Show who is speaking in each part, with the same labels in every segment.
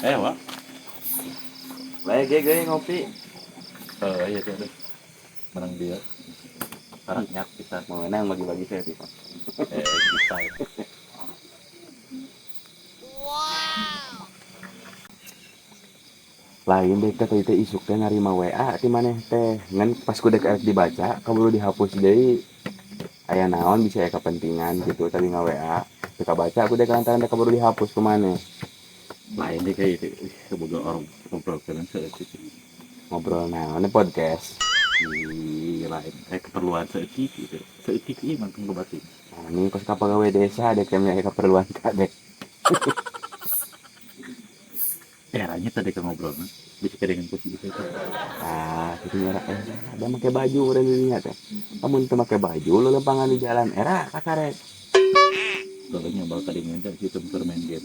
Speaker 1: Wah.
Speaker 2: Lagi ngopi.
Speaker 1: Iya tuh. Menang dia. Paraknya kita
Speaker 2: Mau menang bagi-bagi saya tipe.
Speaker 1: kita.
Speaker 2: Lain deh teh itu isuk teh narima WA ti maneh teh. Ngan pas kudu dibaca, kaburu dihapus deui. Aya naon bisa aya kepentingan gitu tapi nggak WA. Teu kabaca aku deh lantaran teh kaburu dihapus ku maneh.
Speaker 1: Lain deh kayak itu. Semoga orang ngobrol kalian seetik.
Speaker 2: Ngobrol naon podcast.
Speaker 1: Lain. Keperluan seetik gitu. Seetik iya makin kebatin.
Speaker 2: Nah, ini kos kapagawe desa deh kayaknya keperluan kadek.
Speaker 1: Eranya tadi ke ngobrol kan. Bisa dengan posisi itu.
Speaker 2: Gitu era ada pakai baju udah dirinya teh. Kamu teu make baju lu lempangan di jalan era kakarek.
Speaker 1: Kalau nyoba tadi ngajak situ bermain game.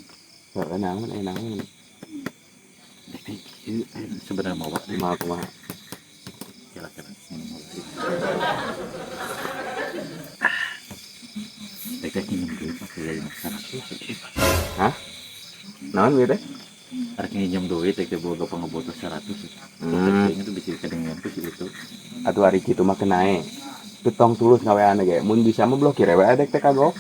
Speaker 2: Heeh naon naon.
Speaker 1: Sebenarnya mau
Speaker 2: Kumaha.
Speaker 1: kira-kira Teka minum duit pakai dari masyarakat.
Speaker 2: Hah? Naon gitu?
Speaker 1: Arek nginjem duit teka boga pangabotos 100. Kayaknya tuh bisa kedengeran tuh itu.
Speaker 2: Atuh ari kitu mah kena Tutong tulus ngawean ge. Mun bisa mah blokir we adek teh kagok.